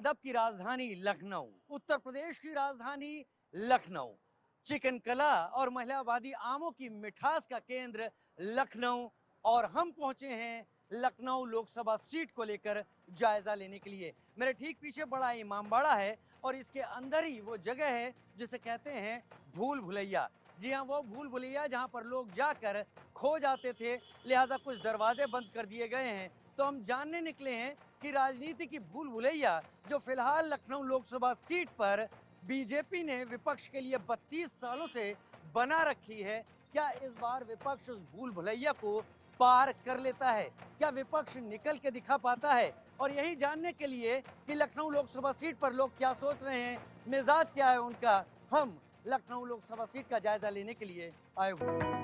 अदब की राजधानी लखनऊ, उत्तर प्रदेश की राजधानी लखनऊ, चिकन कला और महिलावादी आमों की मिठास का केंद्र लखनऊ। और हम पहुंचे हैं लखनऊ लोकसभा सीट को लेकर जायजा लेने के लिए। मेरे ठीक पीछे बड़ा इमामबाड़ा है और इसके अंदर ही वो जगह है जिसे कहते हैं भूल भुलैया। जी हाँ, वो भूल भुलैया जहाँ पर लोग जाकर खो जाते थे, लिहाजा कुछ दरवाजे बंद कर दिए गए हैं। तो हम जानने निकले हैं कि राजनीति की भूल भुलैया जो फिलहाल लखनऊ लोकसभा सीट पर बीजेपी ने विपक्ष के लिए 32 सालों से बना रखी है, क्या इस बार विपक्ष उस भूल भुलैया को पार कर लेता है? क्या विपक्ष निकल के दिखा पाता है? और यही जानने के लिए कि लखनऊ लोकसभा सीट पर लोग क्या सोच रहे हैं, मिजाज क्या है उनका, हम लखनऊ लोकसभा सीट का जायजा लेने के लिए आए हुए।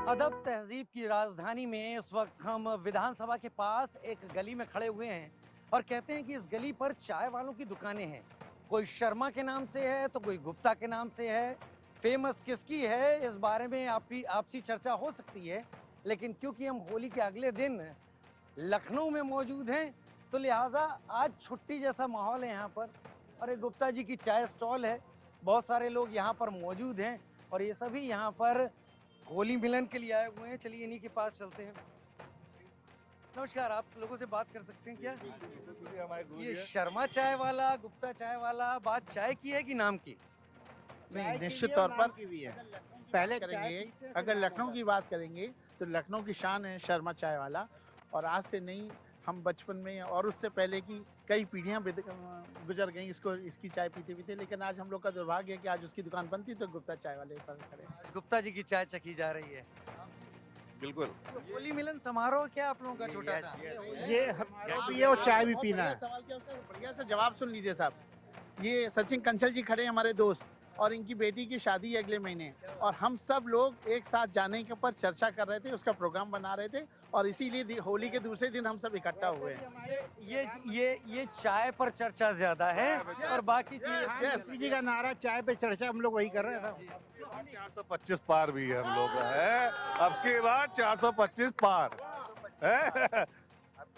अदब तहजीब की राजधानी में इस वक्त हम विधानसभा के पास एक गली में खड़े हुए हैं और कहते हैं कि इस गली पर चाय वालों की दुकानें हैं। कोई शर्मा के नाम से है तो कोई गुप्ता के नाम से है। फेमस किसकी है इस बारे में आपसी चर्चा हो सकती है, लेकिन क्योंकि हम होली के अगले दिन लखनऊ में मौजूद हैं तो लिहाजा आज छुट्टी जैसा माहौल है यहाँ पर। और एक गुप्ता जी की चाय स्टॉल है, बहुत सारे लोग यहाँ पर मौजूद हैं और ये सभी यहाँ पर होली मिलन के लिए आए हुए हैं। चलिए इन्हीं के पास चलते हैं। नमस्कार, आप लोगों से बात कर सकते हैं क्या? ये शर्मा चाय वाला, गुप्ता चाय वाला, बात चाय की है कि नाम की? नहीं, निश्चित तौर पर पहले करेंगे। अगर लखनऊ की बात करेंगे तो लखनऊ की शान है शर्मा चाय वाला। और आज से नहीं, हम बचपन में और उससे पहले की कई पीढ़ियां गुजर गई इसकी चाय पीते पीते, लेकिन आज हम लोग का दुर्भाग्य है कि आज उसकी दुकान बनती तो गुप्ता चाय वाले पर खड़े। गुप्ता जी की चाय चखी जा रही है। बिल्कुल। तो होली मिलन समारोह क्या आप लोगों का छोटा सा? ये हमारा भी है और चाय भी पीना है। सवाल क्या उसका बढ़िया सा जवाब सुन लीजिए साहब। ये सचिन कंसल जी खड़े हैं, हमारे दोस्त, और इनकी बेटी की शादी है अगले महीने, और हम सब लोग एक साथ जाने के ऊपर चर्चा कर रहे थे, उसका प्रोग्राम बना रहे थे, और इसीलिए होली के दूसरे दिन हम सब इकट्ठा हुए हैं। ये चाय पर चर्चा ज्यादा है और बाकी चीज जी का नारा चाय पे चर्चा, हम लोग वही कर रहे थे। 425 पार भी है हम लोग है, अब की बार 425 पार है।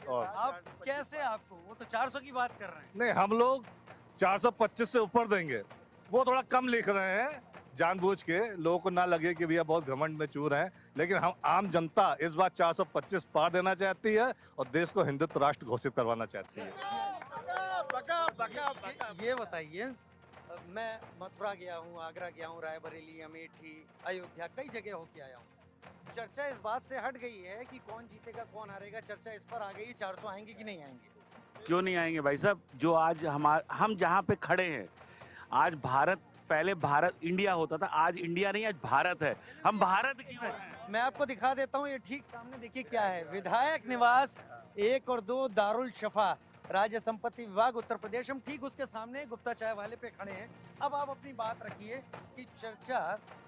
और आप कैसे, आपको वो तो 400 की बात कर रहे हैं। नहीं, हम लोग 425 से ऊपर देंगे। वो थोड़ा कम लिख रहे हैं जानबूझ के, लोगों को ना लगे कि भैया बहुत घमंड में चूर हैं, लेकिन हम आम जनता इस बार 425 पार देना चाहती है और देश को हिंदुत्व राष्ट्र घोषित करवाना चाहती है। ये बताइए, मैं मथुरा गया हूँ, आगरा गया हूँ, रायबरेली, अमेठी, अयोध्या, कई जगह होके आया हूँ। चर्चा इस बात से हट गई है कि कौन जीतेगा कौन हारेगा, चर्चा इस पर आ गई 400 आएंगे कि नहीं आएंगे। क्यों नहीं आएंगे भाई साहब? जो आज हम जहाँ पे खड़े हैं, आज भारत, पहले भारत इंडिया होता था, आज इंडिया नहीं, आज भारत है। हम भारत क्यों हैं? मैं आपको दिखा देता हूँ, ये ठीक सामने देखिए क्या है, विधायक निवास 1 और 2 दारुल शफा, राज्य संपत्ति विभाग, उत्तर प्रदेश। हम ठीक उसके सामने गुप्ता चाय वाले पे खड़े हैं। अब आप अपनी बात रखिए कि चर्चा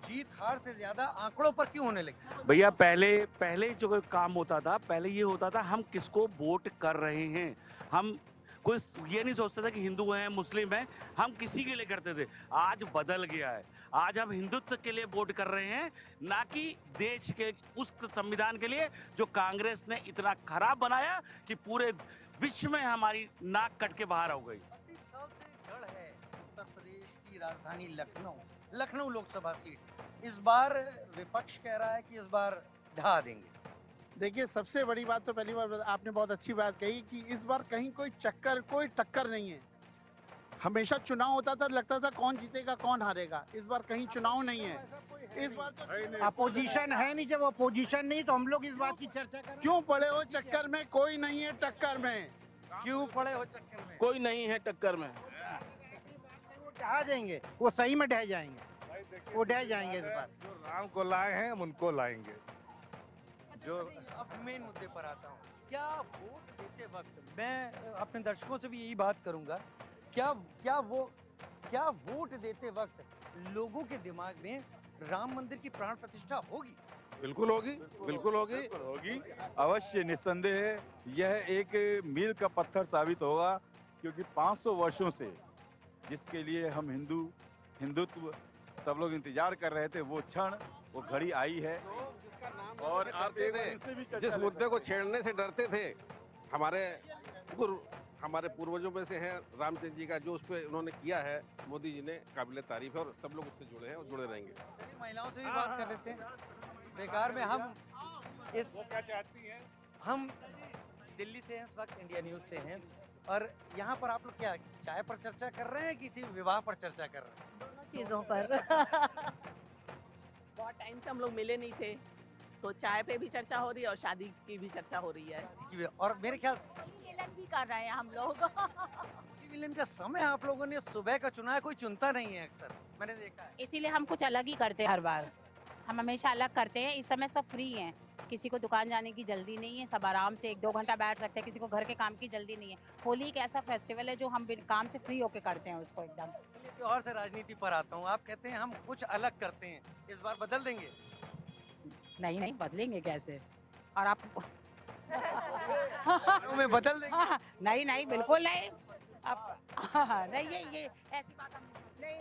जीत हार से ज्यादा आंकड़ों पर क्यों होने लगी? भैया पहले जो काम होता था, पहले ये होता था हम किसको वोट कर रहे हैं। हम कोई ये नहीं सोचता था कि हिंदू हैं, मुस्लिम हैं, हम किसी के लिए करते थे। आज बदल गया है, आज हम हिंदुत्व के लिए वोट कर रहे हैं, ना कि देश के उस संविधान के लिए जो कांग्रेस ने इतना खराब बनाया कि पूरे विश्व में हमारी नाक कट के बाहर हो गई। 30 साल से गढ़ है उत्तर प्रदेश की राजधानी लखनऊ लोकसभा सीट। इस बार विपक्ष कह रहा है कि इस बार ढहा देंगे। देखिए, सबसे बड़ी बात तो पहली बार आपने बहुत अच्छी बात कही कि इस बार कहीं कोई टक्कर नहीं है। हमेशा चुनाव होता था, लगता था कौन जीतेगा कौन हारेगा। इस बार कहीं चुनाव नहीं है। इस बार तो अपोजिशन है नहीं। जब अपोजिशन नहीं तो हम लोग इस बात की चर्चा कर क्यों पड़े हो चक्कर में? कोई नहीं है टक्कर में। क्यों पड़े हो चक्कर में? कोई नहीं है टक्कर में। वो ढहा देंगे, वो सही में ढह जाएंगे, वो ढह जाएंगे इस बार। जो राम को लाए हैं हम उनको लाएंगे। जो अब मेन मुद्दे पर आता हूँ, क्या वोट देते वक्त मैं अपने दर्शकों से भी यही बात करूंगा, क्या वोट देते वक्त लोगों के दिमाग में राम मंदिर की प्राण प्रतिष्ठा होगी? बिल्कुल होगी, बिल्कुल होगी, अवश्य, निस्संदेह यह एक मील का पत्थर साबित होगा, क्योंकि 500 वर्षों से जिसके लिए हम हिंदुत्व सब लोग इंतजार कर रहे थे, वो क्षण, वो घड़ी आई है। और आप जिस मुद्दे को छेड़ने से डरते थे हमारे हमारे पूर्वजों में से है रामचंद्र जी का, जो उस पर उन्होंने किया है मोदी जी ने, काबिल तारीफ है और सब लोग उससे जुड़े हैं और जुड़े रहेंगे। चलिए महिलाओं से भी बात कर लेते हैं। बेकार में हम इस क्या चाहती हैं? हम दिल्ली से हैं इस वक्त, इंडिया न्यूज़ से हैं, और यहाँ पर आप लोग क्या चाय पर चर्चा कर रहे हैं, किसी विवाह पर चर्चा कर रहे हैं? दोनों चीज़ों पर। बहुत टाइम से हम लोग मिले नहीं थे, तो चाय पे भी चर्चा हो रही है और शादी की भी चर्चा हो रही है। और मेरे ख्याल मिलन भी कर रहे हैं हम लोग। होली मिलन का समय आप लोगों ने सुबह का चुना है, कोई चुनता नहीं है अक्सर, मैंने देखा है। इसीलिए हम कुछ अलग ही करते हैं हर बार। हम हमेशा अलग करते हैं। इस समय सब फ्री हैं, किसी को दुकान जाने की जल्दी नहीं है, सब आराम से 1-2 घंटा बैठ सकते हैं, किसी को घर के काम की जल्दी नहीं है। होली एक ऐसा फेस्टिवल है जो हम काम से फ्री होके करते हैं उसको एकदम। चलिए त्योहार से राजनीति पर आता हूँ। आप कहते हैं हम कुछ अलग करते हैं, इस बार बदल देंगे? नहीं नहीं, बदलेंगे कैसे? और आप में बदल देंगे? नहीं नहीं, बिल्कुल नहीं। अब नहीं, ये ऐसी बात हम नहीं।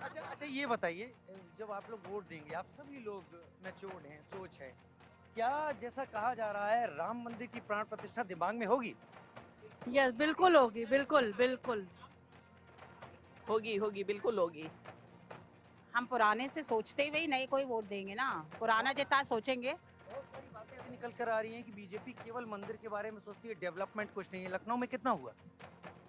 अच्छा ये बताइए, जब आप लोग वोट देंगे, आप सभी लोग मैच्योर्ड हैं, सोच है, क्या जैसा कहा जा रहा है राम मंदिर की प्राण प्रतिष्ठा दिमाग में होगी? यस, बिल्कुल होगी, बिल्कुल बिल्कुल होगी बिल्कुल होगी। हम पुराने से सोचते हुए ही नए कोई वोट देंगे ना, पुराना जितना सोचेंगे। बहुत सारी बातें ऐसी निकल कर आ रही हैं कि बीजेपी केवल मंदिर के बारे में सोचती है, डेवलपमेंट कुछ नहीं है। लखनऊ में कितना हुआ?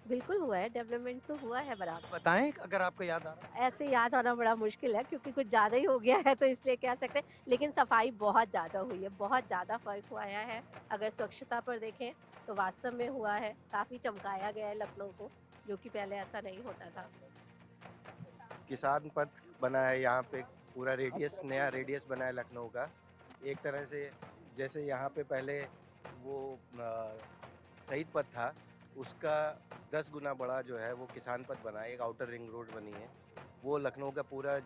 बिल्कुल हुआ है, डेवलपमेंट तो हुआ है बराबर। बताएं अगर आपको याद आ रहा है। ऐसे याद आना बड़ा मुश्किल है क्योंकि कुछ ज़्यादा ही हो गया है, तो इसलिए कह सकते हैं। लेकिन सफाई बहुत ज़्यादा हुई है, बहुत ज़्यादा फर्क हुआ है। अगर स्वच्छता पर देखें तो वास्तव में हुआ है, काफ़ी चमकाया गया है लखनऊ को, जो कि पहले ऐसा नहीं होता था। किसान पथ बना है यहाँ पे, पूरा रेडियस, नया रेडियस बना है लखनऊ का। एक तरह से जैसे यहाँ पे पहले वो शहीद पथ था, उसका 10 गुना बड़ा जो है वो किसान पथ बना है। एक आउटर रिंग रोड बनी है, वो लखनऊ का पूरा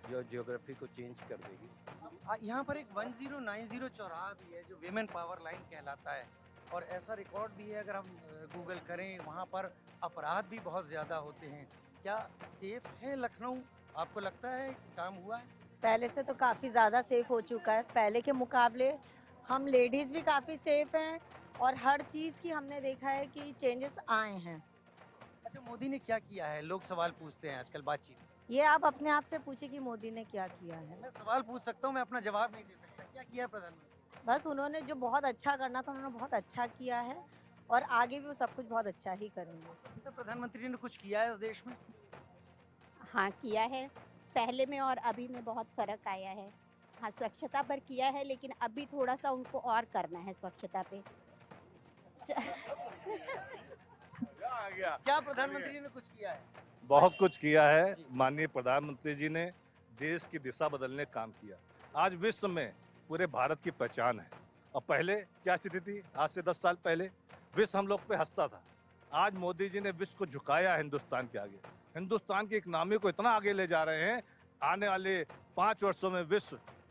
जो जियोग्राफी को चेंज कर देगी। यहाँ पर एक 1090 चौराहा भी है जो विमेन पावर लाइन कहलाता है, और ऐसा रिकॉर्ड भी है, अगर हम गूगल करें, वहाँ पर अपराध भी बहुत ज़्यादा होते हैं। क्या सेफ है लखनऊ? आपको लगता है काम हुआ है? पहले से तो काफ़ी ज़्यादा सेफ हो चुका है, पहले के मुकाबले। हम लेडीज़ भी काफ़ी सेफ हैं और हर चीज़ की हमने देखा है कि चेंजेस आए हैं। अच्छा, मोदी ने क्या किया है? लोग सवाल पूछते हैं आजकल बातचीत। ये आप अपने आप से पूछिए कि मोदी ने क्या किया है। मैं सवाल पूछ सकता हूँ, मैं अपना जवाब नहीं दे सकता। क्या किया है प्रधानमंत्री? बस उन्होंने जो बहुत अच्छा करना था उन्होंने बहुत अच्छा किया है, और आगे भी वो सब कुछ बहुत अच्छा ही करेंगे। तो प्रधानमंत्री ने कुछ किया है इस देश में? हाँ किया है, पहले में और अभी में बहुत फ़र्क आया है। हाँ, स्वच्छता पर किया है, लेकिन अभी थोड़ा सा उनको और करना है स्वच्छता पे। क्या प्रधानमंत्री ने कुछ किया है? बहुत कुछ किया है। माननीय प्रधानमंत्री जी ने देश की दिशा बदलने का काम किया। आज विश्व में पूरे भारत की पहचान है। और पहले क्या स्थिति थी? आज से 10 साल पहले विश्व हम लोग पे हंसता था। आज मोदी जी ने विश्व को झुकाया हिंदुस्तान के आगे। हिंदुस्तान की इकनॉमी को इतना आगे ले जा रहे हैं, आने वाले 5 वर्षों में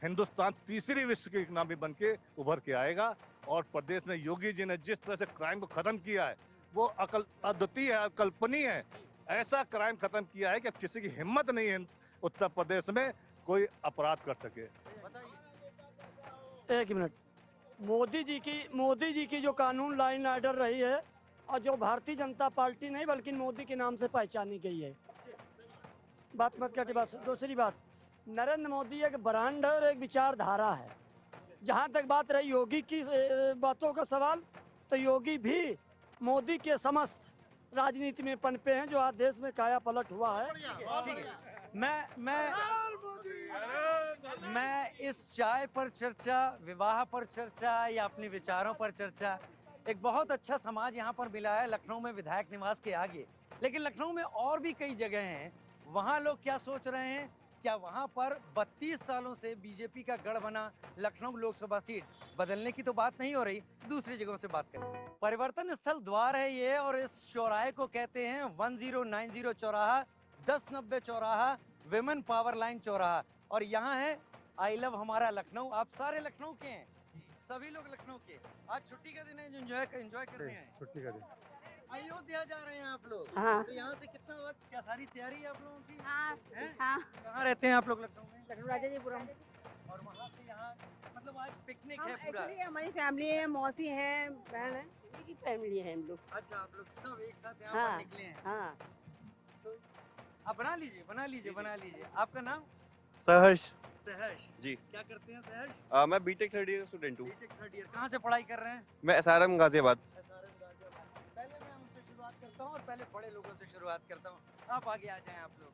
हिंदुस्तान तीसरी विश्व की इकनॉमी बन के उभर के आएगा। और प्रदेश में योगी जी ने जिस तरह से क्राइम को खत्म किया है, वो अद्वितीय है, अकल्पनीय है। ऐसा क्राइम खत्म किया है कि अब किसी की हिम्मत नहीं है उत्तर प्रदेश में कोई अपराध कर सके। एक मिनट, मोदी जी की जो कानून लाइन आर्डर रही है, और जो भारतीय जनता पार्टी नहीं बल्कि मोदी के नाम से पहचानी गई है, बात मत कटे। बस दूसरी बात, नरेंद्र मोदी एक ब्रांड है और एक विचारधारा है। जहाँ तक बात रही योगी की बातों का सवाल, तो योगी भी मोदी के समस्त राजनीति में पनपे हैं, जो आज देश में काया पलट हुआ है। ठीक है, मैं इस चाय पर चर्चा, विवाह पर चर्चा या अपने विचारों पर चर्चा, एक बहुत अच्छा समाज यहाँ पर मिला है लखनऊ में विधायक निवास के आगे। लेकिन लखनऊ में और भी कई जगह हैं, वहाँ लोग क्या सोच रहे हैं? क्या वहाँ पर 32 सालों से बीजेपी का गढ़ बना लखनऊ लोकसभा सीट बदलने की तो बात नहीं हो रही, दूसरी जगहों से बात करें। परिवर्तन स्थल द्वार है ये, और इस चौराहे को कहते हैं 1090 चौराहा, 1090 चौराहा, विमेन पावर लाइन चौराहा। और यहाँ है आई लव हमारा लखनऊ। आप सारे लखनऊ के हैं, सभी लोग लखनऊ के। आज छुट्टी का दिन है, जो एंजॉय करने आए। छुट्टी का दिन। अयोध्या जा रहे हैं आप लोग? हाँ। तो यहाँ से कितना वक्त, क्या सारी तैयारी है आप लोगों की? हाँ हैं? हाँ। कहाँ रहते हैं आप लोग लखनऊ में? लखनऊ राजाजीपुरम। और वहाँ से यहाँ मतलब आज पिकनिक हम है पूरा। एक्चुअली हमारी फैमिली है, मौसी है, बहन है, एक ही फैमिली है हम लोग। अच्छा, आप लोग सब एक साथ यहाँ हाँ, पर निकले हैं। हाँ। तो आप बना लीजिए, बना लीजिए, बना लीजिए। आपका नाम? सहर्ष सहर्ष। जी। क्या करते हैं सहर्ष? मैं बीटेक थर्ड ईयर स्टूडेंट हूँ। BTech third year. कहाँ से पढ़ाई कर रहे हैं? मैं एसआरएम गाजियाबाद। पहले मैं उनसे शुरुआत करता हूँ और पहले बड़े लोगों से शुरुआत करता हूँ। आप आगे आ जाएं आप लोग।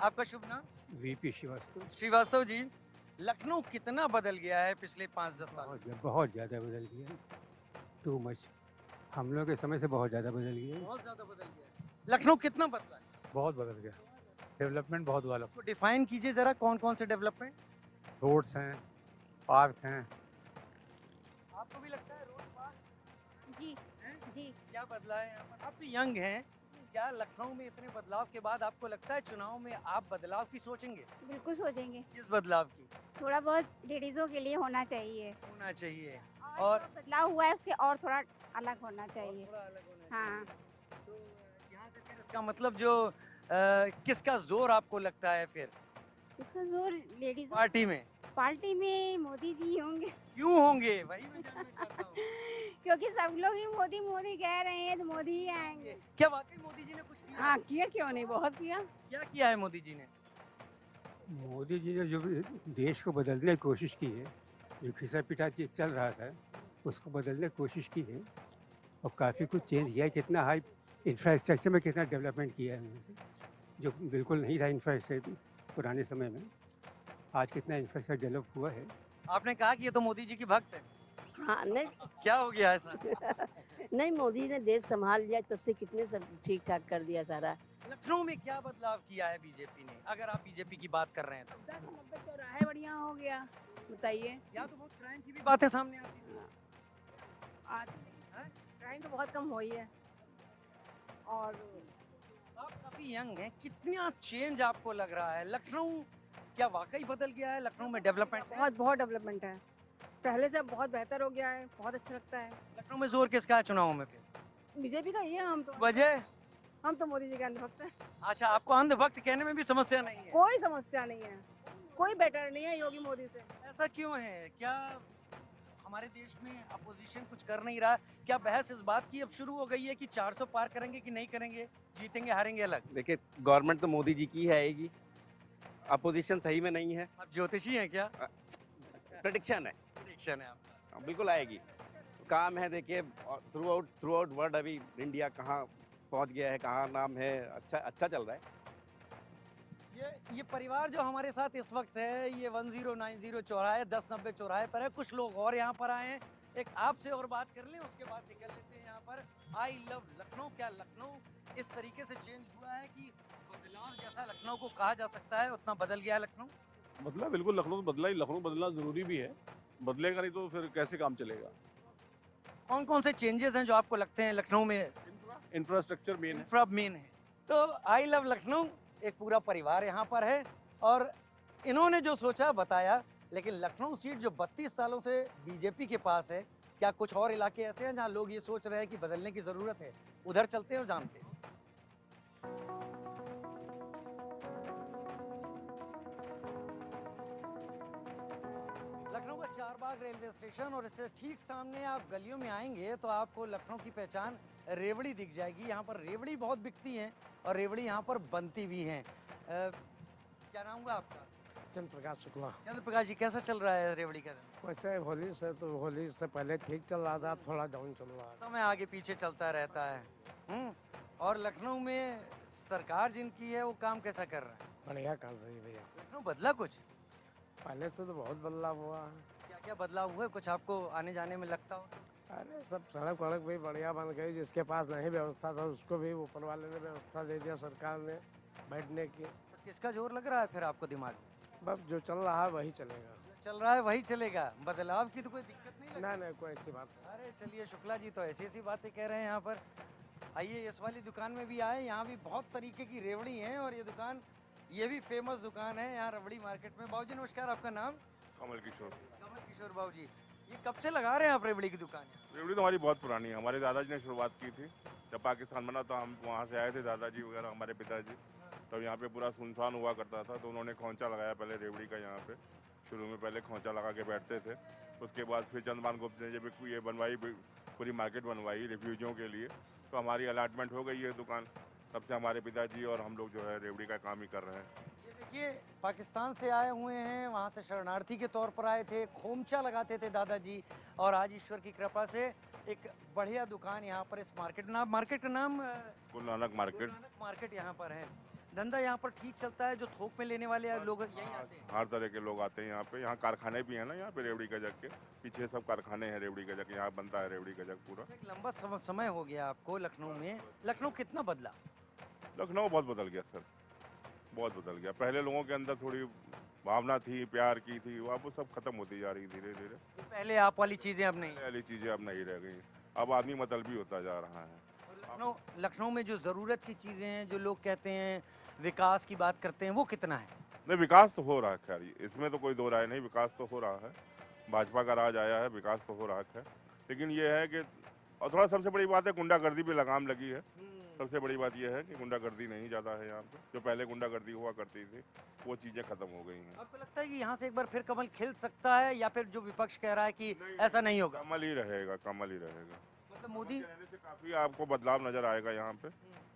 आपका शुभ नाम? वीपी श्रीवास्तव। श्रीवास्तव जी, लखनऊ कितना बदल गया है पिछले 5-10 साल में? बहुत ज़्यादा बदल गया है, टू मच। हम लोग के समय से बहुत ज़्यादा बदल गया है। बहुत ज़्यादा बदल गया है। लखनऊ कितना बदला है? बहुत बदल गया, डेवलपमेंट बहुत वाला। इसको डिफाइन कीजिए जरा, कौन कौन से डेवलपमेंट? रोड्स हैं, पार्क हैं। आपको भी लगता है रोड पार्क? जी जी। क्या बदला है यहाँ पर? आप तो यंग हैं, क्या लखनऊ में इतने बदलाव के बाद आपको लगता है चुनाव में आप बदलाव की सोचेंगे? बिल्कुल सोचेंगे, किस बदलाव की? थोड़ा बहुत लेडीजों के लिए होना चाहिए। होना चाहिए। और जो बदलाव हुआ है उसके और थोड़ा अलग होना चाहिए। थोड़ा अलग होना हाँ। तो यहाँ से फिर इसका मतलब जो किसका जोर आपको लगता है फिर इसका जोर लेडीज पार्टी में? पार्टी में मोदी जी होंगे। क्यों होंगे वही मैं जानना चाहता हूँ। क्योंकि सब लोग ही मोदी मोदी कह रहे हैं तो मोदी ही आएंगे। क्या वाकई मोदी जी ने कुछ किया? हाँ, किया क्यों नहीं, बहुत किया। क्या किया है मोदी जी ने? मोदी जी ने जो भी देश को बदलने की कोशिश की है, जो खिसा पिटा चल रहा था उसको बदलने की कोशिश की है और काफ़ी कुछ चेंज किया है। कितना हाई इंफ्रास्ट्रक्चर में कितना डेवलपमेंट किया है उन्होंने, जो बिल्कुल नहीं था इंफ्रास्ट्रक्चर पुराने समय में। आज कितना इंफ्रास्ट्रक्चर डेवलप हुआ है। आपने कहा कि ये तो मोदी जी की भक्त है। हाँ, नहीं क्या हो गया ऐसा? नहीं, मोदी ने देश संभाल लिया, तब से कितने सब ठीक ठाक कर दिया सारा। लखनऊ में क्या बदलाव किया है बीजेपी ने, अगर आप बीजेपी की बात कर रहे हैं तो? 10-90 चौराहे बढ़िया हो गया, बताइए। या तो बहुत क्राइम की भी बातें सामने आती थी। आज क्राइम तो बहुत कम हुई है। और आप काफी यंग हैं, कितना चेंज आपको लग रहा है? लखनऊ क्या वाकई बदल गया है? लखनऊ में डेवलपमेंट बहुत बहुत डेवलपमेंट है, पहले से अब बहुत बेहतर हो गया है, बहुत अच्छा लगता है। लखनऊ में जोर किसका है चुनाव में फिर? बीजेपी का ही है। हम तो वजह? हम तो मोदी जी के अंधभक्त हैं। अच्छा, आपको अंधभक्त कहने में भी समस्या नहीं है? कोई समस्या नहीं है, कोई बेटर नहीं है योगी मोदी से। ऐसा क्यों है? क्या हमारे देश में अपोजिशन कुछ कर नहीं रहा? क्या बहस इस बात की अब शुरू हो गई है कि 400 पार करेंगे कि नहीं करेंगे, जीतेंगे हारेंगे अलग? देखिए, गवर्नमेंट तो मोदी जी की है आएगी, अपोजिशन सही में नहीं है। आप ज्योतिषी हैं क्या? प्रेडिक्शन है। प्रेडिक्शन है आपका? बिल्कुल आएगी। काम है, देखिए थ्रू आउट वर्ल्ड अभी इंडिया कहाँ पहुँच गया है, कहाँ नाम है, अच्छा चल रहा है। ये परिवार जो हमारे साथ इस वक्त है, ये 1090 चौराहे 1090 चौराहे पर है। कुछ लोग और यहाँ पर आए हैं, एक आपसे और बात कर लें, उसके बाद निकल लेते हैं यहाँ पर। I love Lucknow. क्या लखनऊ इस तरीके से चेंज हुआ है कि बदलाव जैसा लखनऊ को कहा जा सकता है, उतना बदल गया है लखनऊ? बदला, बिल्कुल लखनऊ तो बदला ही। लखनऊ बदलना जरूरी भी है, बदलेगा नहीं तो फिर कैसे काम चलेगा? कौन कौन से चेंजेस हैं जो आपको लगते हैं लखनऊ में? इंफ्रास्ट्रक्चर मेन है। इंफ्रा मेन है। तो आई लव लखनऊ, एक पूरा परिवार यहाँ पर है और इन्होंने जो सोचा बताया। लेकिन लखनऊ सीट जो 32 सालों से बीजेपी के पास है, क्या कुछ और इलाके ऐसे हैं जहाँ लोग ये सोच रहे हैं कि बदलने की जरूरत है? उधर चलते हैं और जानते हैं। लखनऊ का चारबाग रेलवे स्टेशन और इससे ठीक सामने आप गलियों में आएंगे तो आपको लखनऊ की पहचान रेवड़ी दिख जाएगी। यहाँ पर रेवड़ी बहुत बिकती हैं और रेवड़ी यहाँ पर बनती भी हैं। क्या नाम हुआ आपका? चंद्र प्रकाश शुक्ला। चंद्र प्रकाश जी, कैसा चल रहा है रेवड़ी का दिन? वैसे होली से पहले ठीक चल रहा था, थोड़ा डाउन चल रहा है। समय आगे पीछे चलता रहता है। और लखनऊ में सरकार जिनकी है वो काम कैसा कर रहा है? बढ़िया कर रही है भैया। लखनऊ बदला कुछ? पहले से तो बहुत बदलाव हुआ है। क्या क्या बदलाव हुआ है, कुछ आपको आने जाने में लगता हो? अरे सब सड़क वड़क भी बढ़िया बन गई। जिसके पास नहीं व्यवस्था था उसको भी ऊपर वाले ने व्यवस्था दे दिया सरकार ने बैठने की। तो किसका जोर लग रहा है फिर आपको दिमाग में? बस जो चल रहा है वही चलेगा। चल रहा है वही चलेगा, बदलाव की तो कोई दिक्कत नहीं लगती? नहीं, कोई ऐसी बात नहीं। अरे चलिए, शुक्ला जी तो ऐसी ऐसी बातें कह रहे हैं यहाँ पर। आइए इस वाली दुकान में भी आए, यहाँ भी बहुत तरीके की रेवड़ी हैं और ये दुकान, ये भी फेमस दुकान है यहाँ रबड़ी मार्केट में। बाबू जी नमस्कार, आपका नाम? कमल किशोर। कमल किशोर बाबू जी, ये कब से लगा रहे हैं आप रेवड़ी की दुकान? रेवड़ी तो हमारी बहुत पुरानी है, हमारे दादाजी ने शुरुआत की थी। जब पाकिस्तान बना तो हम वहाँ से आए थे, दादाजी वगैरह हमारे पिताजी। तब यहाँ पे पूरा सुनसान हुआ करता था, तो उन्होंने खोंचा लगाया पहले रेवड़ी का यहाँ पे। शुरू में पहले खोंचा लगा के बैठते थे, उसके बाद फिर चंद्रमान गुप्त ने जब ये बनवाई, पूरी मार्केट बनवाई रिफ्यूजियों के लिए, तो हमारी अलॉटमेंट हो गई है दुकान। तब से हमारे पिताजी और हम लोग जो है रेवड़ी का काम ही कर रहे हैं। ये देखिए पाकिस्तान से आए हुए हैं, वहाँ से शरणार्थी के तौर पर आए थे, खोमचा लगाते थे दादाजी, और आज ईश्वर की कृपा से एक बढ़िया दुकान यहाँ पर इस मार्केट का नाम गुरु नानक मार्केट। मार्केट यहाँ पर है। धंधा यहाँ पर ठीक चलता है? जो थोक में लेने वाले लोग यहीं आते हैं? हर तरह के लोग आते हैं यहाँ पे। यहाँ कारखाने भी हैं ना, यहाँ पे रेवड़ी गजक के पीछे सब कारखाने हैं रेवड़ी गजक, यहाँ बनता है रेवड़ी गजक पूरा। एक लंबा समय हो गया आपको लखनऊ में। लखनऊ कितना बदला? लखनऊ बहुत बदल गया सर, बहुत बदल गया। पहले लोगों के अंदर थोड़ी भावना थी, प्यार की थी, अब वो सब खत्म होती जा रही धीरे धीरे। पहले आप वाली चीजें अब नहीं, वाली चीजें अब नहीं रह गई। अब आदमी मतलबी होता जा रहा है। लखनऊ में जो जरूरत की चीजें हैं, जो लोग कहते हैं विकास की बात करते हैं, वो कितना है? नहीं, विकास तो हो रहा है, खैर इसमें तो कोई दो राय नहीं, विकास तो हो रहा है। भाजपा का राज आया है, विकास तो हो रहा है। लेकिन ये है कि और थोड़ा सबसे बड़ी बात है, गुंडागर्दी पे लगाम लगी है। सबसे बड़ी बात यह है कि गुंडागर्दी नहीं ज़्यादा है यहाँ पे। जो पहले गुंडागर्दी हुआ करती थी वो चीज़ें खत्म हो गई हैं। आपको लगता है कि यहाँ से एक बार फिर कमल खिल सकता है, या फिर जो विपक्ष कह रहा है कि ऐसा नहीं होगा? कमल ही रहेगा, कमल ही रहेगा। मतलब मोदी रहने से काफ़ी आपको बदलाव नज़र आएगा यहाँ पे।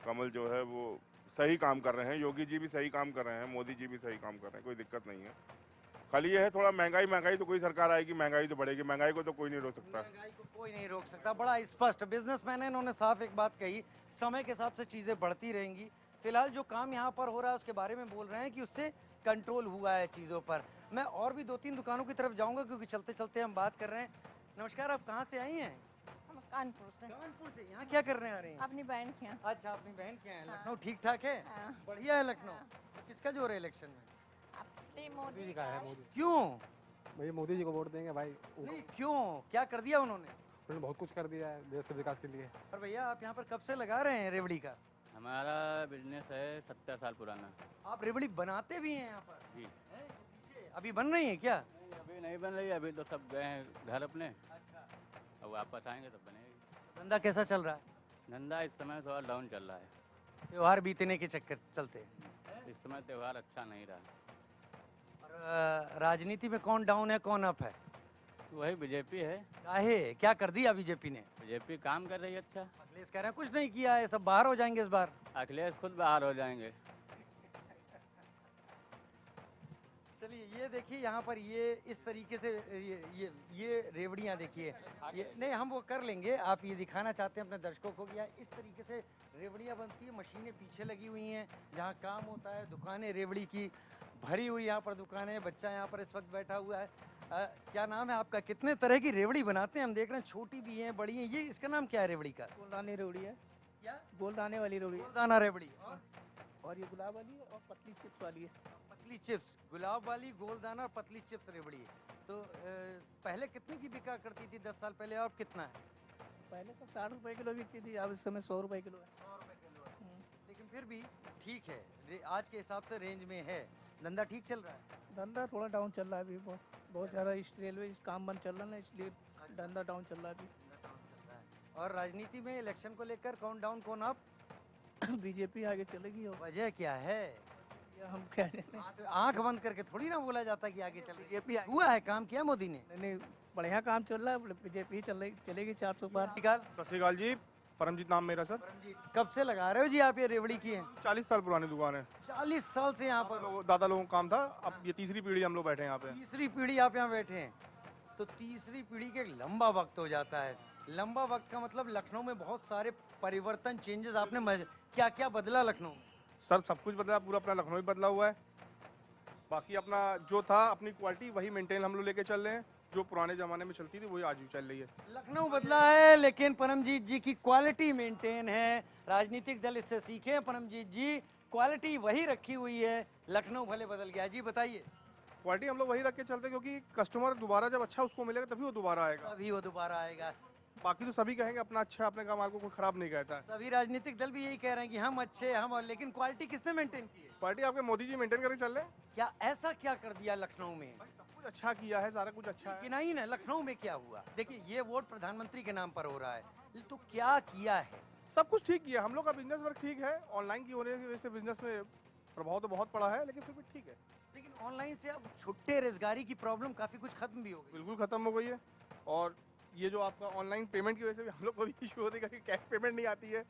कमल जो है वो सही काम कर रहे हैं, योगी जी भी सही काम कर रहे हैं, मोदी जी भी सही काम कर रहे हैं, कोई दिक्कत नहीं है। खाली ये है थोड़ा महंगाई तो कोई सरकार आएगी, महंगाई तो बढ़ेगी, महंगाई को तो कोई नहीं रोक सकता। महंगाई को कोई नहीं रोक सकता, बड़ा स्पष्ट बिजनेसमैन है, इन्होंने साफ एक बात कही, समय के हिसाब से चीज़ें बढ़ती रहेंगी। फिलहाल जो काम यहाँ पर हो रहा है उसके बारे में बोल रहे हैं कि उससे कंट्रोल हुआ है चीज़ों पर। मैं और भी 2-3 दुकानों की तरफ जाऊँगा क्योंकि चलते चलते हम बात कर रहे हैं। नमस्कार, आप कहाँ से आई हैं? कानपुर से। कानपुर से। यहाँ क्या करने आ रहे हैं? अपनी बहन के यहाँ। अच्छा, अपनी बहन के यहाँ। लखनऊ ठीक ठाक है? बढ़िया है लखनऊ। किसका जोर है इलेक्शन में? मोदी का है। मोदी। क्यों भाई? मोदी जी को वोट देंगे भाई। नहीं, क्यों? क्या कर दिया उन्होंने? उन्होंने बहुत कुछ कर दिया है देश के विकास के लिए। और भैया आप यहाँ पर कब से लगा रहे हैं रेवड़ी का? हमारा बिजनेस है 70 साल पुराना। आप रेवड़ी बनाते भी हैं यहाँ पर? जी। पीछे अभी बन रही है क्या? अभी नहीं बन रही, अभी तो सब गए हैं घर अपने। अच्छा। अब वापस आएंगे तब बनेगी। धंधा कैसा चल रहा है? धंधा इस समय थोड़ा डाउन चल रहा है। त्योहार बीतने के चक्कर चलते हैं। इस समय त्योहार अच्छा नहीं रहा। और राजनीति में कौन डाउन है कौन अप है? वही बीजेपी है। काहे? क्या कर दिया बीजेपी ने? बीजेपी काम कर रही है अच्छा। अखिलेश कह रहे हैं कुछ नहीं किया है, सब बाहर हो जाएंगे इस बार। अखिलेश खुद बाहर हो जाएंगे। चलिए ये देखिए यहाँ पर ये इस तरीके से ये रेवड़ियाँ देखिए, ये नहीं हम वो कर लेंगे। आप ये दिखाना चाहते हैं अपने दर्शकों को कि इस तरीके से रेवड़ियाँ बनती है, मशीनें पीछे लगी हुई हैं, जहाँ काम होता है, दुकानें रेवड़ी की भरी हुई यहाँ पर दुकानें। बच्चा यहाँ पर इस वक्त बैठा हुआ है। क्या नाम है आपका? कितने तरह की रेवड़ी बनाते हैं? हम देख रहे हैं छोटी भी हैं, बड़ी हैं। ये इसका नाम क्या है रेवड़ी का? गोलदाने रेवड़ी है। क्या? गोलदाने वाली रेवड़ी। गोलदाना रेवड़ी। और ये गुलाब वाली है और पतली चिप्स वाली है। पतली चिप्स, गुलाब वाली, गोलदाना और पतली चिप्स रेवड़ी है। तो पहले कितने की बिका करती थी 10 साल पहले, और कितना है? पहले तो 60 रुपए किलो बिकती थी, अब इस समय 100 रुपए किलो है। 100 रुपए किलो है। लेकिन फिर भी ठीक है, आज के हिसाब से रेंज में है। धंधा ठीक चल रहा है? धंधा थोड़ा डाउन चल रहा है अभी, बहुत ज़्यादा रेलवे काम बंद चल रहा है ना, इसलिए धंधा डाउन चल रहा है अभी। और राजनीति में इलेक्शन को लेकर कौन डाउन कौन अप? बीजेपी आगे चलेगी। और वजह क्या है? हम कह रहे हैं, आंख बंद करके थोड़ी ना बोला जाता कि आगे चल रही। बीजेपी हुआ है, काम किया मोदी ने? नहीं, बढ़िया काम चल रहा है, बीजेपी चलेगी 400 पार। सत श्रीकाल जी, परमजीत नाम मेरा सर। कब से लगा रहे हो जी आप ये रेवड़ी की है? 40 साल पुरानी दुकान है। 40 साल से यहाँ पर दादा लोगों का काम था, अब ये तीसरी पीढ़ी हम लोग बैठे हैं यहाँ पे। तीसरी पीढ़ी आप यहाँ बैठे हैं, तो तीसरी पीढ़ी के लंबा वक्त हो जाता है। लंबा वक्त का मतलब लखनऊ में बहुत सारे परिवर्तन, चेंजेस आपने क्या क्या बदला लखनऊ में? सर सब कुछ बदला, पूरा अपना लखनऊ ही बदला हुआ है। बाकी अपना जो था अपनी क्वालिटी वही मेंटेन हम लोग लेके चल रहे हैं, जो पुराने ज़माने में चलती थी वही आज भी चल रही है। लखनऊ बदला है लेकिन परमजीत जी की क्वालिटी मेंटेन है। राजनीतिक दल इससे सीखे, परमजीत जी क्वालिटी वही रखी हुई है। लखनऊ भले बदल गया। जी बताइए। क्वालिटी हम लोग वही रख के चलते क्योंकि कस्टमर दोबारा जब अच्छा उसको मिलेगा तभी वो दोबारा आएगा। तभी वो दोबारा आएगा। बाकी तो सभी कहेंगे अपना अच्छा, अपने का माल को कोई खराब नहीं कहता है। सभी राजनीतिक दल भी यही कह रहे हैं कि हम अच्छे हम, और लेकिन क्वालिटी किसने मेंटेन की है? क्वालिटी आपके मोदी जी मेंटेन करके चल रहे हैं। क्या ऐसा क्या कर दिया लखनऊ में? सब कुछ अच्छा किया है, सारा कुछ अच्छा है। कि नहीं ना, लखनऊ में क्या हुआ? देखिए ये वोट प्रधानमंत्री के नाम पर हो रहा है, तो क्या किया है? सब कुछ ठीक किया। हम लोग का बिजनेस वर्क ठीक है, ऑनलाइन की होने की वजह से बिजनेस में प्रभाव तो बहुत पड़ा है, लेकिन फिर भी ठीक है। लेकिन ऑनलाइन से अब छुट्टे रोजगारी की प्रॉब्लम काफ़ी कुछ खत्म भी हो गई। बिल्कुल खत्म हो गई है। और ये जो आपका ऑनलाइन पेमेंट की वजह से भी हम लोग को भी इशू होती है कि कैश पेमेंट नहीं आती है।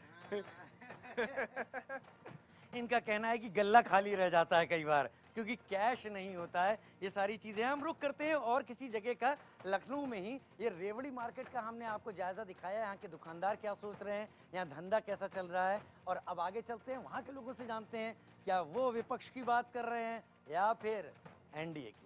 इनका कहना है कि गल्ला खाली रह जाता है कई बार क्योंकि कैश नहीं होता है। ये सारी चीज़ें हम रुक करते हैं और किसी जगह का, लखनऊ में ही ये रेवड़ी मार्केट का हमने आपको जायज़ा दिखाया, यहाँ के दुकानदार क्या सोच रहे हैं, यहाँ धंधा कैसा चल रहा है। और अब आगे चलते हैं, वहाँ के लोगों से जानते हैं क्या वो विपक्ष की बात कर रहे हैं या फिर एनडीए की।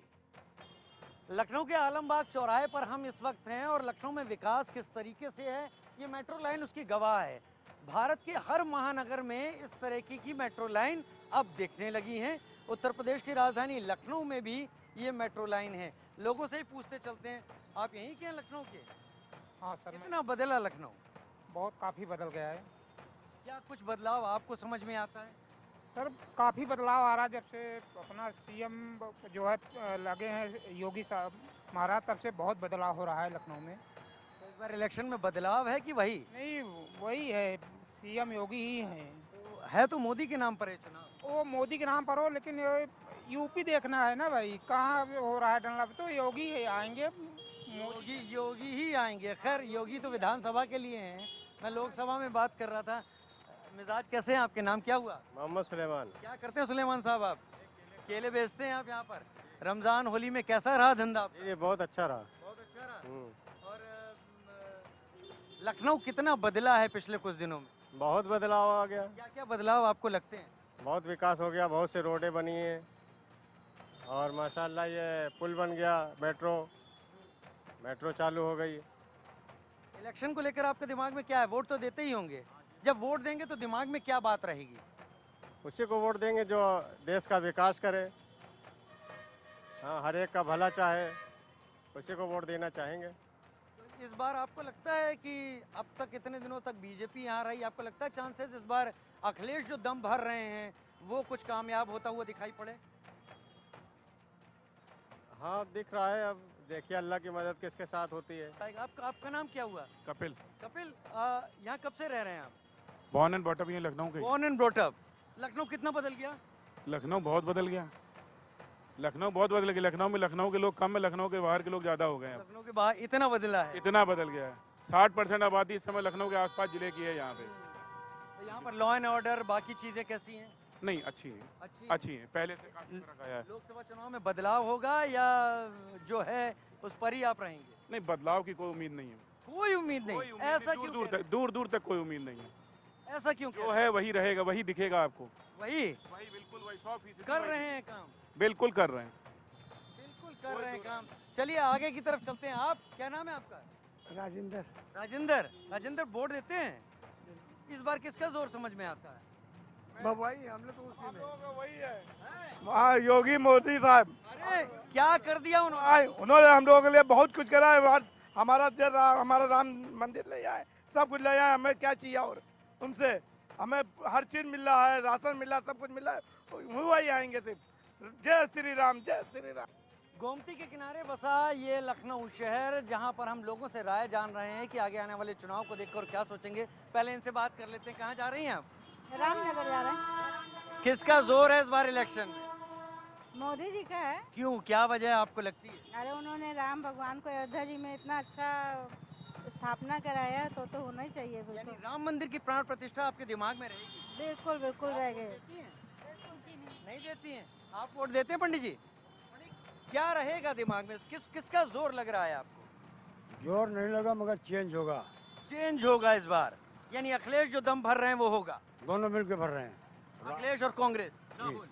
लखनऊ के आलमबाग चौराहे पर हम इस वक्त हैं और लखनऊ में विकास किस तरीके से है ये मेट्रो लाइन उसकी गवाह है। भारत के हर महानगर में इस तरह की मेट्रो लाइन अब दिखने लगी हैं। उत्तर प्रदेश की राजधानी लखनऊ में भी ये मेट्रो लाइन है। लोगों से ही पूछते चलते हैं, आप यहीं के हैं लखनऊ के? हाँ सर। कितना बदला लखनऊ? बहुत काफ़ी बदल गया है। क्या कुछ बदलाव आपको समझ में आता है? सर काफ़ी बदलाव आ रहा है, जब से अपना सीएम जो है लगे हैं योगी साहब महाराज, तब से बहुत बदलाव हो रहा है लखनऊ में। तो इस बार इलेक्शन में बदलाव है कि वही? नहीं, वही है, सीएम योगी ही है। है तो मोदी के नाम पर है चुनाव। वो मोदी के नाम पर हो, लेकिन यूपी देखना है ना भाई, कहाँ हो रहा है डनलप, तो योगी ही आएंगे। योगी ही आएंगे। खैर योगी तो विधानसभा के लिए हैं, मैं लोकसभा में बात कर रहा था। मिजाज कैसे हैं आपके? नाम क्या हुआ? मोहम्मद सुलेमान। क्या करते हैं सुलेमान साहब आप? केले बेचते हैं आप यहाँ पर? रमजान होली में कैसा रहा धंधा? ये बहुत अच्छा रहा। बहुत अच्छा रहा। और लखनऊ कितना बदला है पिछले कुछ दिनों में? बहुत बदलाव आ गया। क्या क्या बदलाव आपको लगते हैं? बहुत विकास हो गया, बहुत से रोडें बनी हैं और माशाल्लाह ये पुल बन गया, मेट्रो चालू हो गई। इलेक्शन को लेकर आपके दिमाग में क्या है? वोट तो देते ही होंगे, जब वोट देंगे तो दिमाग में क्या बात रहेगी? उसी को वोट देंगे जो देश का विकास करे, हाँ, हर एक का भला चाहे, उसी को वोट देना चाहेंगे। तो इस बार आपको लगता है कि अब तक इतने दिनों तक बीजेपी यहाँ रही, आपको लगता है चांसेस इस बार अखिलेश जो दम भर रहे हैं वो कुछ कामयाब होता हुआ दिखाई पड़े? हाँ दिख रहा है, अब देखिए अल्लाह की मदद किसके साथ होती है। आपका नाम क्या हुआ? कपिल। कपिल, यहाँ कब से रह रहे हैं आप? बॉर्न एंड ब्रॉट अप ये लखनऊ के। Born and brought up. Lucknow कितना बदल गया? लखनऊ बहुत बदल गया। लखनऊ बहुत बदल गया। लखनऊ में लखनऊ के लोग कम है, लखनऊ के बाहर के लोग ज़्यादा हो गए हैं। लखनऊ के बाहर इतना बदला है? इतना बदल गया है। 60% आबादी इस समय लखनऊ के आसपास जिले की है यहाँ पे। तो यहाँ पर लॉ एंड ऑर्डर बाकी चीज़ें कैसी हैं? नहीं, अच्छी है, अच्छी है, पहले से काफी फर्क आया है। लोकसभा चुनाव में बदलाव होगा या जो है उस पर ही आप रहेंगे? नहीं, बदलाव की कोई उम्मीद नहीं है। कोई उम्मीद नहीं? ऐसा क्यों? दूर तक कोई उम्मीद नहीं है। ऐसा क्यों? जो है वही रहेगा, वही दिखेगा आपको। वही बिल्कुल वही 100% कर रहे हैं काम। बिल्कुल कर रहे हैं, बिल्कुल कर रहे हैं काम। चलिए आगे की तरफ चलते हैं। आप क्या नाम है आपका? राजेंद्र। राजेंद्र वोट देते हैं? इस बार किसका जोर समझ में आता है? वही हम लोग तो उसी में वही है, योगी मोदी साहब। अरे क्या कर दिया उन्होंने? उन्होंने हम लोगों के लिए बहुत कुछ करा है। हमारा राम मंदिर ले आए, सब कुछ ले आए। हमें क्या चाहिए और उनसे? हमें हर चीज मिल रहा है, राशन मिल रहा है, सब कुछ मिल रहा है। वही आएंगे सिर्फ। जय श्री राम, जय श्री राम। गोमती के किनारे बसा ये लखनऊ शहर, जहां पर हम लोगों से राय जान रहे हैं कि आगे आने वाले चुनाव को देखकर क्या सोचेंगे। पहले इनसे बात कर लेते हैं। कहाँ जा रही हैं आप? रामनगर जा रहे हैं। किसका जोर है इस बार इलेक्शन में? मोदी जी का है। क्यों, क्या वजह आपको लगती है? अरे उन्होंने राम भगवान को अयोध्या जी में इतना अच्छा स्थापना कराया तो होना ही चाहिए। बिल्कुल राम मंदिर की प्राण प्रतिष्ठा आपके दिमाग में रहेगी? बिल्कुल बिल्कुल रह गए। नहीं देती हैं? आप वोट देते हैं पंडित जी? क्या रहेगा दिमाग में? किसका जोर लग रहा है आपको? जोर नहीं लगा, मगर चेंज होगा। चेंज होगा इस बार, यानी अखिलेश जो दम भर रहे हैं वो होगा? दोनों मिलकर भर रहे हैं, अखिलेश और कांग्रेस।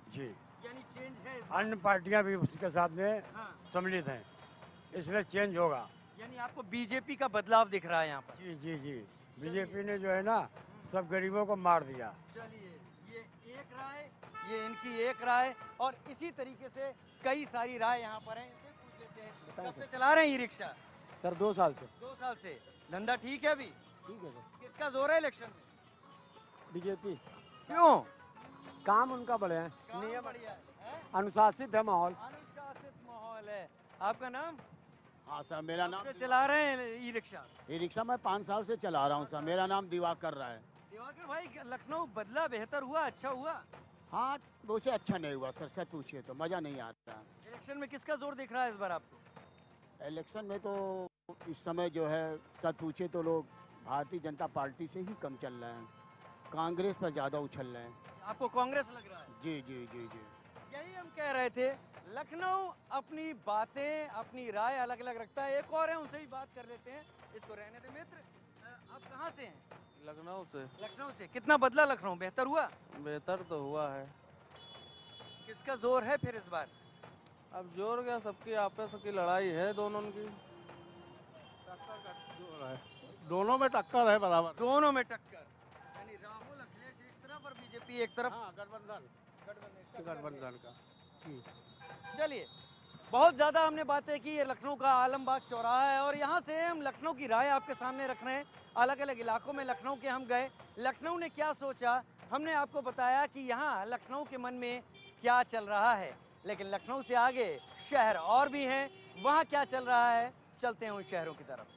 जी। यानी चेंज है। अन्य पार्टियां भी उसके साथ में सम्मिलित हैं, इसलिए चेंज होगा। यानी आपको बीजेपी का बदलाव दिख रहा है यहाँ पर? जी। बीजेपी ने जो है ना सब गरीबों को मार दिया। चलिए, ये एक राय, ये इनकी एक राय, और इसी तरीके से कई सारी राय यहाँ पर है। इनसे पूछ लेते हैं, कब से चला रहे हैं ई रिक्शा? सर 2 साल से। 2 साल से। धंधा ठीक है अभी? ठीक है सर। किसका जोर है इलेक्शन में? बीजेपी। क्यों? काम उनका बड़े हैं, नियम बढ़िया है, अनुशासित है माहौल। अनुशासित माहौल है। आपका नाम? हाँ सर, मेरा नाम। चला रहे हैं ई रिक्शा? ई रिक्शा मैं 5 साल से चला रहा हूँ सर। मेरा नाम दिवाकर रहा है। दिवाकर भाई, लखनऊ बदला, बेहतर हुआ, अच्छा हुआ? हाँ, वो से अच्छा नहीं हुआ सर, सच पूछिए तो मज़ा नहीं आ रहा। इलेक्शन में किसका जोर दिख रहा है इस बार आपको? इलेक्शन में तो इस समय जो है सच पूछे तो लोग भारतीय जनता पार्टी से ही कम चल रहे हैं, कांग्रेस पर ज़्यादा उछल रहे हैं। आपको कांग्रेस लग रहा है? जी जी जी जी। यही हम कह रहे थे, लखनऊ अपनी बातें अपनी राय अलग अलग रखता है। एक और है, उनसे भी बात कर लेते हैं, इसको रहने दे। मित्र, आप कहाँ से हैं? लखनऊ से। लखनऊ से। कितना बदला लखनऊ, बेहतर हुआ? बेहतर तो हुआ है। किसका जोर है फिर इस बार? अब जोर क्या, सबकी आपस की लड़ाई है दोनों की। दोनों में टक्कर है बराबर। दोनों में टक्कर, यानी राहुल अखिलेश एक तरफ और बीजेपी एक तरफ। गठबंधन का। चलिए, बहुत ज़्यादा हमने बातें की। ये लखनऊ का आलमबाग चौराहा है और यहाँ से हम लखनऊ की राय आपके सामने रख रहे हैं। अलग अलग इलाकों में लखनऊ के हम गए, लखनऊ ने क्या सोचा हमने आपको बताया कि यहाँ लखनऊ के मन में क्या चल रहा है। लेकिन लखनऊ से आगे शहर और भी हैं, वहाँ क्या चल रहा है, चलते हैं उन शहरों की तरफ।